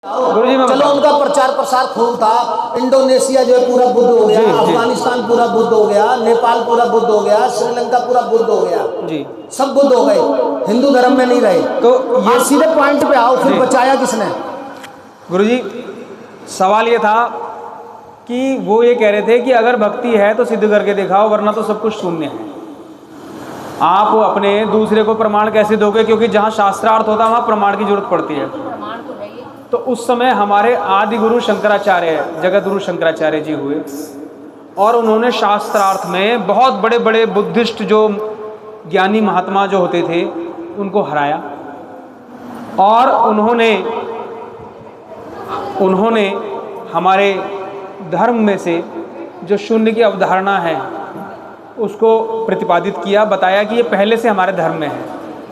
गुरुजी मैं चलो उनका प्रचार प्रसार खूब था। इंडोनेशिया जो है पूरा बुद्ध हो गया, अफगानिस्तान पूरा बुद्ध हो गया, नेपाल पूरा बुद्ध हो गया, श्रीलंका पूरा बुद्ध हो गया जी, सब बुद्ध हो गए, हिंदू धर्म में नहीं रहे। तो ये आप सीधे पॉइंट पे आओ, फिर बचाया किसने? गुरुजी सवाल ये था कि वो ये कह रहे थे कि अगर भक्ति है तो सिद्ध करके दिखाओ, वरना तो सब कुछ शून्य है। आप अपने दूसरे को प्रमाण कैसे दोगे, क्योंकि जहाँ शास्त्रार्थ होता है वहाँ प्रमाण की जरूरत पड़ती है। तो उस समय हमारे आदि गुरु शंकराचार्य, जगत गुरु शंकराचार्य जी हुए, और उन्होंने शास्त्रार्थ में बहुत बड़े बड़े बुद्धिस्ट जो ज्ञानी महात्मा जो होते थे उनको हराया, और उन्होंने हमारे धर्म में से जो शून्य की अवधारणा है उसको प्रतिपादित किया, बताया कि ये पहले से हमारे धर्म में है।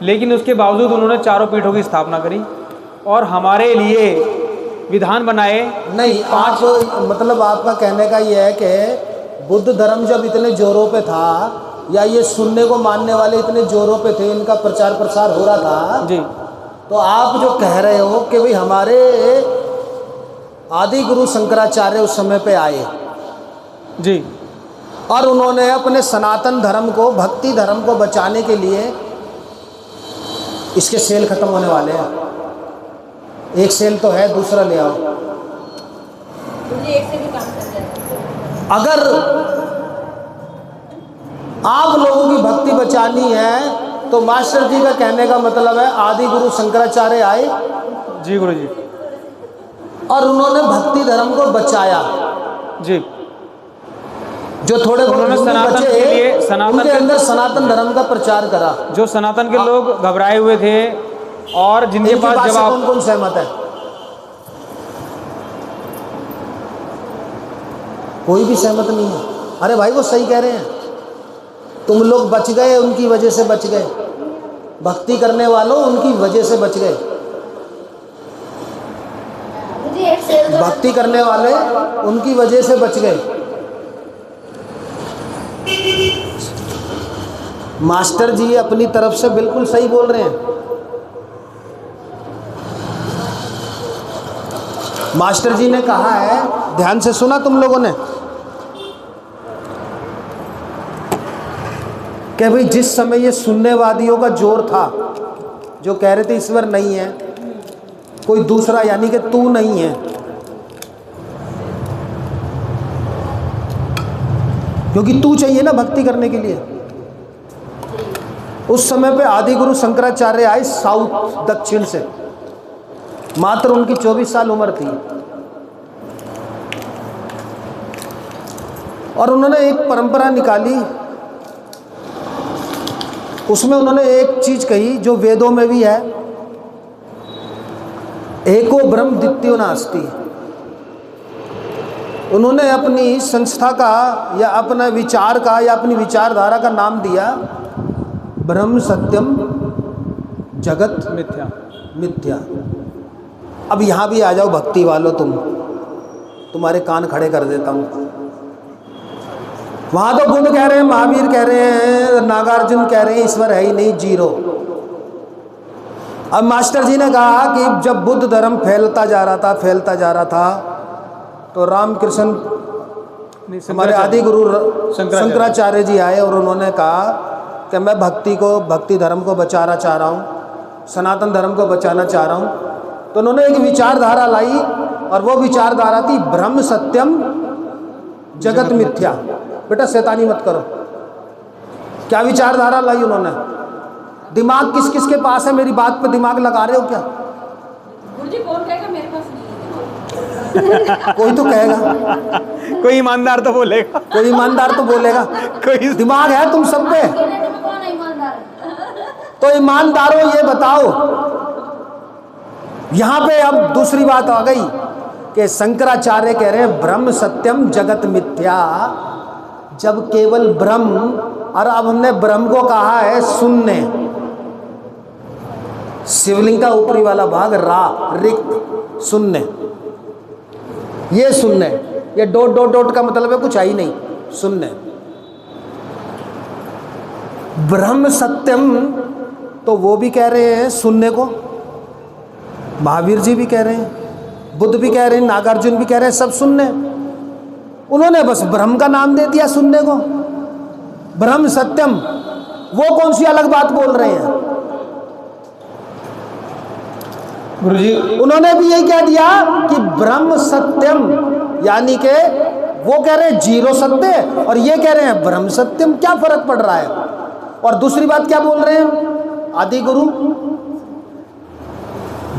लेकिन उसके बावजूद उन्होंने चारों पीठों की स्थापना करी और हमारे लिए विधान बनाए। नहीं, आप मतलब आपका कहने का ये है कि बुद्ध धर्म जब इतने जोरों पे था, या ये सुनने को मानने वाले इतने जोरों पे थे, इनका प्रचार प्रसार हो रहा था जी, तो आप जो कह रहे हो कि भाई हमारे आदि गुरु शंकराचार्य उस समय पे आए जी, और उन्होंने अपने सनातन धर्म को, भक्ति धर्म को बचाने के लिए, इसके सेल खत्म होने वाले हैं, एक सेल तो है, दूसरा ले आओ। अगर आप लोगों की भक्ति बचानी है तो मास्टर जी का कहने का मतलब है आदि गुरु शंकराचार्य आए जी गुरु जी, और उन्होंने भक्ति धर्म को बचाया। जी, जो थोड़े उन्होंने सनातन बचे के लिए, उनके अंदर सनातन धर्म का प्रचार करा। जो सनातन के लोग घबराए हुए थे और जिनके पास जवाब, कौन कौन सहमत है? कोई भी सहमत नहीं है। अरे भाई वो सही कह रहे हैं, तुम लोग बच गए, उनकी वजह से बच गए, भक्ति करने वालों उनकी वजह से बच गए, भक्ति करने वाले उनकी वजह से बच गए। मास्टर जी अपनी तरफ से बिल्कुल सही बोल रहे हैं। मास्टर जी ने कहा है, ध्यान से सुना तुम लोगों ने, कि भाई जिस समय ये सुन्नेवादियों का जोर था, जो कह रहे थे ईश्वर नहीं है, कोई दूसरा यानी कि तू नहीं है, क्योंकि तू चाहिए ना भक्ति करने के लिए। उस समय पे आदि गुरु शंकराचार्य आए साउथ, दक्षिण से, मात्र उनकी 24 साल उम्र थी, और उन्होंने एक परंपरा निकाली। उसमें उन्होंने एक चीज कही जो वेदों में भी है, एको ब्रह्म द्वितीयो नास्ति। उन्होंने अपनी संस्था का या अपना विचार का या अपनी विचारधारा का नाम दिया ब्रह्म सत्यम जगत मिथ्या। मिथ्या। अब यहाँ भी आ जाओ भक्ति वालों, तुम्हारे कान खड़े कर देता हूँ। वहाँ तो बुद्ध कह रहे हैं, महावीर कह रहे हैं, नागार्जुन कह रहे हैं ईश्वर है ही नहीं, जीरो। अब मास्टर जी ने कहा कि जब बुद्ध धर्म फैलता जा रहा था तो रामकृष्ण, हमारे आदि गुरु शंकराचार्य जी आए और उन्होंने कहा कि मैं भक्ति धर्म को बचाना चाह रहा हूँ, सनातन धर्म को बचाना चाह रहा हूँ। तो उन्होंने एक विचारधारा लाई, और वो विचारधारा थी ब्रह्म सत्यम जगत मिथ्या। बेटा शैतानी मत करो। क्या विचारधारा लाई उन्होंने? दिमाग किस किस के पास है? मेरी बात पे दिमाग लगा रहे हो क्या? गुरुजी कौन कहेगा मेरे पास नहीं है? कोई तो कहेगा, कोई ईमानदार तो बोलेगा, कोई ईमानदार तो बोलेगा। कोई दिमाग है तुम सब पे। कौन है ईमानदार? तो ईमानदारों ये बताओ, यहां पे अब दूसरी बात आ गई कि शंकराचार्य कह रहे हैं ब्रह्म सत्यम जगत मिथ्या, जब केवल ब्रह्म, और अब हमने ब्रह्म को कहा है शून्य। शिवलिंग का ऊपरी वाला भाग रिक्त, शून्य, ये शून्य, ये डॉट डॉट डॉट का मतलब है कुछ है ही नहीं, शून्य। ब्रह्म सत्यम, तो वो भी कह रहे हैं शून्य को, महावीर जी भी कह रहे हैं, बुद्ध भी कह रहे हैं, नागार्जुन भी कह रहे हैं, सब शून्य। उन्होंने बस ब्रह्म का नाम दे दिया शून्य को, ब्रह्म सत्यम। वो कौन सी अलग बात बोल रहे हैं? गुरुजी उन्होंने भी यही कह दिया कि ब्रह्म सत्यम, यानी कि वो कह रहे हैं जीरो सत्य और ये कह रहे हैं ब्रह्म सत्यम। क्या फर्क पड़ रहा है? और दूसरी बात क्या बोल रहे हैं आदि गुरु?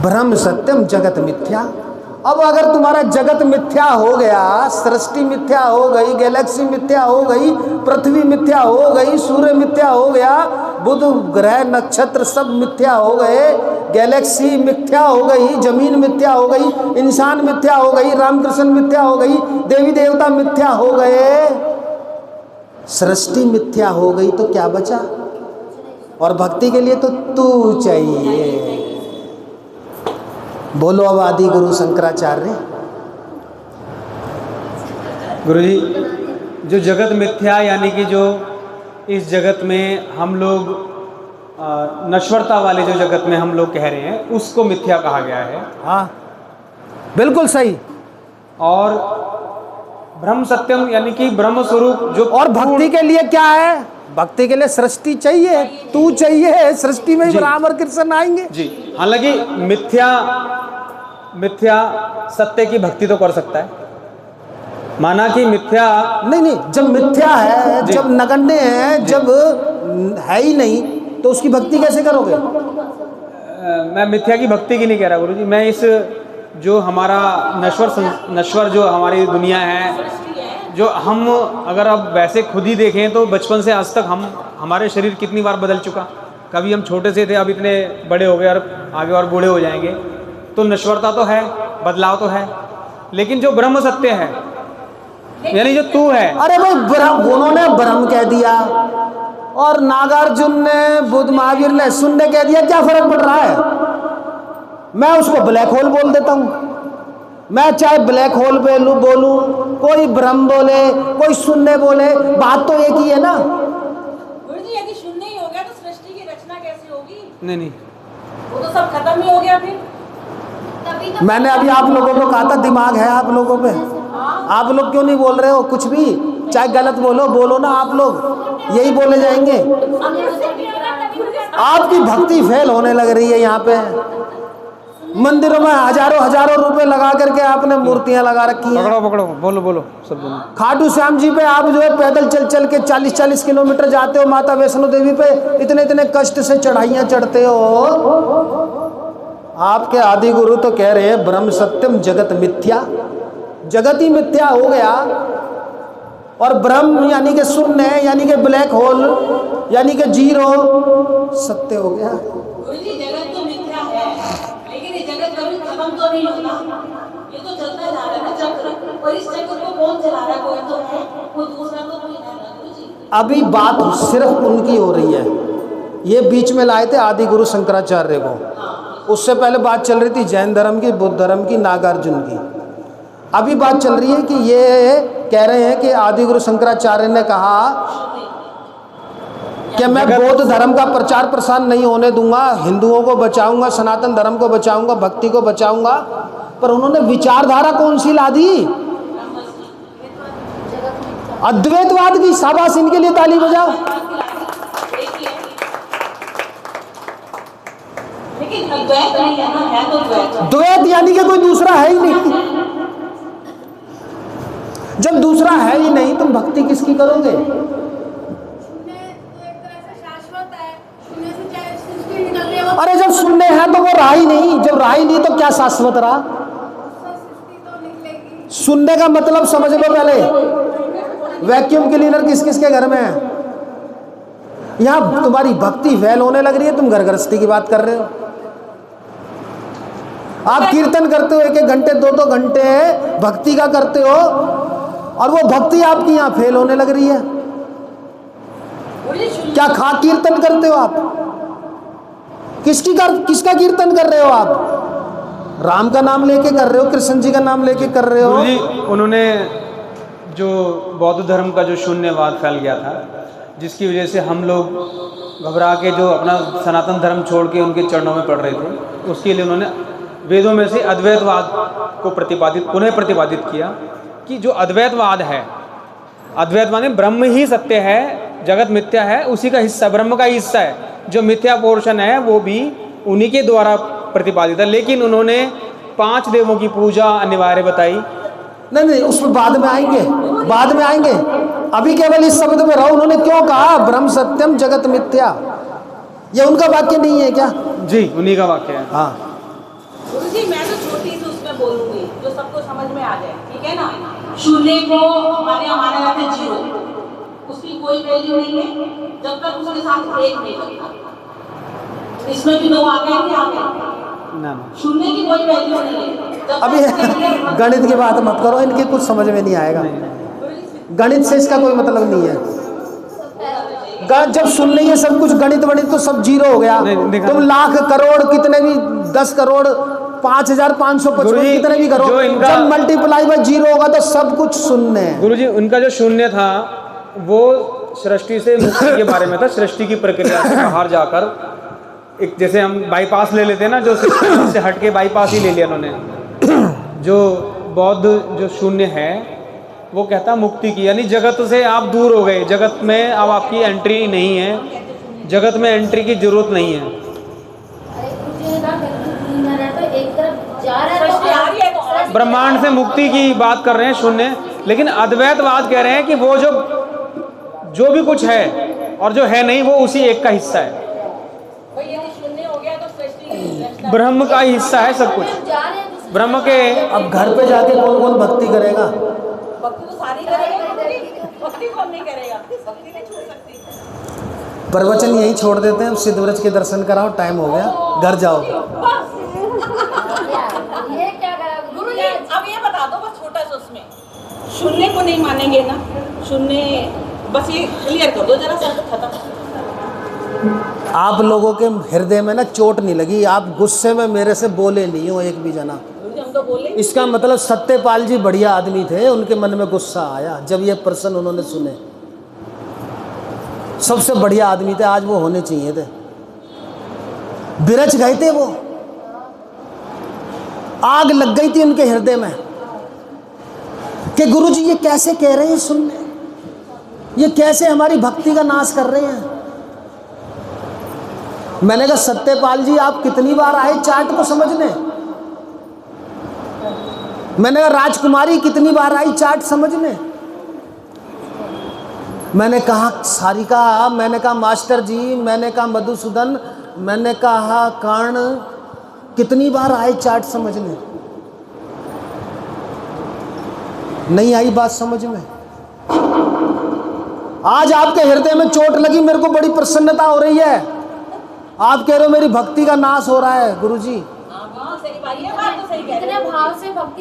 ब्रह्म सत्यम जगत मिथ्या। अब अगर तुम्हारा जगत मिथ्या हो गया, सृष्टि मिथ्या हो गई, गैलेक्सी मिथ्या हो गई, पृथ्वी मिथ्या हो गई, सूर्य मिथ्या हो गया, बुध ग्रह नक्षत्र सब मिथ्या हो गए, गैलेक्सी मिथ्या हो गई, जमीन मिथ्या हो गई, इंसान मिथ्या हो गई, रामकृष्ण मिथ्या हो गई, देवी देवता मिथ्या हो गए, सृष्टि मिथ्या हो गई, तो क्या बचा? और भक्ति के लिए तो तू चाहिए। बोलो अब आदि गुरु शंकराचार्य। गुरुजी, जो जगत मिथ्या यानी कि जो इस जगत में हम लोग नश्वरता वाले जो जगत में हम लोग कह रहे हैं उसको मिथ्या कहा गया है। हाँ बिल्कुल सही। और ब्रह्म सत्यम यानी कि ब्रह्म स्वरूप जो, और भक्ति के लिए क्या है? भक्ति के लिए सृष्टि चाहिए, तू चाहिए, सृष्टि में ही राम और कृष्ण आएंगे जी। हालांकि मिथ्या सत्य की भक्ति तो कर सकता है, माना कि मिथ्या नहीं, जब मिथ्या है, जब नगण्य है, जब है ही नहीं, तो उसकी भक्ति कैसे करोगे? मैं मिथ्या की भक्ति की नहीं कह रहा गुरुजी, मैं इस जो हमारा नश्वर जो हमारी दुनिया है, जो हम अगर अब वैसे खुद ही देखें तो बचपन से आज तक हमारे शरीर कितनी बार बदल चुका। कभी हम छोटे से थे, अब इतने बड़े हो गए और आगे और बूढ़े हो जाएंगे, तो नश्वरता तो है, बदलाव तो है। लेकिन जो ब्रह्म सत्य है यानी जो तू है, अरे भाई ब्रह्म, उन्होंने ब्रह्म कह दिया और नागार्जुन ने, बुद्ध महावीर ने शून्य कह दिया, क्या फर्क पड़ रहा है? मैं उसको ब्लैक होल बोल देता हूँ। मैं चाहे ब्लैक होल पे बोलूं, कोई ब्रह्म बोले, कोई शून्य बोले, बात तो एक ही है ना। गुरुजी यदि शून्य ही हो गया तो सृष्टि की रचना कैसे होगी? नहीं वो तो सब खत्म ही हो गया फिर। तभी तो मैंने अभी आप लोगों को कहा था दिमाग है आप लोगों पे। आप लोग क्यों नहीं बोल रहे हो कुछ भी? चाहे गलत बोलो ना, आप लोग यही बोले जाएंगे। आपकी भक्ति फेल होने लग रही है। यहाँ पे मंदिरों में हजारों रुपए लगा करके आपने मूर्तियां लगा रखी हैं। पकड़ो बोलो सब बोलो। खाटू श्याम जी पे आप जो है पैदल चल के 40 किलोमीटर जाते हो, माता वैष्णो देवी पे इतने कष्ट से चढ़ाइयां चढ़ते हो। आपके आदि गुरु तो कह रहे हैं ब्रह्म सत्यम जगत मिथ्या, जगत ही मिथ्या हो गया। और ब्रह्म यानी कि शून्य, यानी कि ब्लैक होल, यानी कि जीरो सत्य हो गया। गुरुजी जगत तो मिथ्या है, लेकिन ये जगत कभी खत्म तो नहीं होता, ये तो चलता जा रहा है ना चक्र। और इस चक्र को कौन चला रहा है? कोई तो है, कोई दूसरा तो कोई है ना गुरुजी। अभी बात सिर्फ उनकी हो रही है। ये बीच में लाए थे आदि गुरु शंकराचार्य को, उससे पहले बात चल रही थी जैन धर्म की, बुद्ध धर्म की, नागार्जुन की। अभी बात चल रही है कि ये कह रहे हैं कि आदि गुरु शंकराचार्य ने कहा कि मैं बौद्ध धर्म का प्रचार प्रसार नहीं होने दूंगा, हिंदुओं को बचाऊंगा, सनातन धर्म को बचाऊंगा, भक्ति को बचाऊंगा। पर उन्होंने विचारधारा कौन सी ला दी? अद्वैतवाद की। शाबाश, इनके लिए ताली बजाओ। लेकिन अद्वैत नहीं है ना, है तो द्वैत। द्वैत यानी कि कोई दूसरा है ही नहीं। जब दूसरा है ही नहीं, तुम भक्ति किसकी करोगे? अरे जब शून्य है तो वो रहा ही नहीं, जब रहा ही नहीं तो क्या शाश्वत रहा? शून्य का मतलब समझ लो पहले। वैक्यूम क्लीनर किस किस के घर में है? यहां तुम्हारी भक्ति फेल होने लग रही है, तुम घर गृहस्थी की बात कर रहे हो। आप कीर्तन करते हो 1-1 घंटे 2-2 घंटे भक्ति का करते हो, और वो भक्ति आपकी यहाँ फेल होने लग रही है। क्या खा कीर्तन करते हो आप? किसका कीर्तन कर रहे हो आप? राम का नाम लेके कर रहे हो, कृष्ण जी का नाम लेके कर रहे हो। जी, उन्होंने जो बौद्ध धर्म का जो शून्यवाद फैल गया था, जिसकी वजह से हम लोग घबरा के जो अपना सनातन धर्म छोड़ के उनके चरणों में पड़ रहे थे, उसके लिए उन्होंने वेदों में से अद्वैतवाद को पुनः प्रतिपादित किया कि जो अद्वैतवाद है, अद्वैतवाद में ब्रह्म ही सत्य है, जगत मिथ्या है, उसी का हिस्सा, ब्रह्म का ही हिस्सा है। जो मिथ्या पोर्शन है वो भी उन्हीं के द्वारा प्रतिपादित है। लेकिन उन्होंने 5 देवों की पूजा अनिवार्य बताई। नहीं, उसमें बाद में आएंगे। अभी केवल इस शब्द में रहो। उन्होंने क्यों कहा ब्रह्म सत्यम जगत मिथ्या? ये उनका वाक्य नहीं है क्या? जी, उन्हीं का वाक्य है। हाँ, गुरुजी मैं तो छोटी सी उसमें बोलूंगी जो सबको समझ में आ जाए, ठीक है ना। शून्य को हमारे यहाँ माना जाता है जीरो, उसकी कोई वैल्यू नहीं है जब तक उसके साथ एक नहीं बनता। इसमें भी 2 आ गए, नहीं आ गए ना। शून्य की कोई वैल्यू नहीं है। अभी गणित की बात मत करो, इनके कुछ समझ में नहीं आएगा। गणित से इसका कोई मतलब नहीं है। जब सुन लेंगे सब कुछ गणित वणित तो सब जीरो हो गया। तुम लाख करोड़ कितने भी 10 करोड़ 5555 कितने भी करो, जब मल्टीप्लाई बाय जीरो होगा तो सब कुछ शून्य है। गुरुजी उनका जो शून्य था वो सृष्टि से मुक्ति के बारे में था। सृष्टि की प्रक्रिया से बाहर जाकर एक, जैसे हम बाईपास ले लेते हैं ना, जो सृष्टि से हट के बाईपास ही ले लिया उन्होंने। जो बौद्ध जो शून्य है वो कहता मुक्ति की, यानी जगत से आप दूर हो गए, जगत में अब आपकी एंट्री नहीं है, जगत में एंट्री की जरूरत नहीं है। ब्रह्मांड से मुक्ति की बात कर रहे हैं शून्य, लेकिन अद्वैतवाद कह रहे हैं कि वो जो भी कुछ है और जो है नहीं वो उसी एक का हिस्सा है। ब्रह्म का ही हिस्सा है सब कुछ, ब्रह्म के। अब घर पे जाके कौन कौन भक्ति करेगा? भक्ति तो सारी करेगा, भक्ति कौन नहीं करेगा, भक्ति नहीं छोड़ सकती। प्रवचन यही छोड़ देते हैं। सिद्ध व्रज के दर्शन कराओ, टाइम हो गया, घर जाओ। ये क्या करा गुरुजी? अब ये बता दो बस छोटा सा, उसमें शून्य को नहीं मानेंगे ना, शून्य बस ये क्लियर कर दो जरा, सब खत्म। आप लोगों के हृदय में ना चोट नहीं लगी? आप गुस्से में मेरे से बोले नहीं हो एक भी जना। हम तो बोले, इसका मतलब सत्यपाल जी बढ़िया आदमी थे, उनके मन में गुस्सा आया जब ये प्रश्न उन्होंने सुने। सबसे बढ़िया आदमी थे, आज वो होने चाहिए थे। बिरच गए थे वो, आग लग गई थी उनके हृदय में कि गुरुजी ये कैसे कह रहे हैं सुनने, ये कैसे हमारी भक्ति का नाश कर रहे हैं। मैंने कहा सत्यपाल जी आप कितनी बार आए चार्ट को समझने? मैंने कहा राजकुमारी कितनी बार आई चार्ट समझने? मैंने कहा सारिका, मैंने कहा मास्टर जी, मैंने कहा मधुसूदन, मैंने कहा कर्ण, कितनी बार आए चार्ट समझने? नहीं आई बात समझ में। आज आपके हृदय में चोट लगी, मेरे को बड़ी प्रसन्नता हो रही है। आप कह रहे हो मेरी भक्ति का नाश हो रहा है। गुरुजी सही बात, ये बात तो सही कह रहे हो। भाव से भक्ति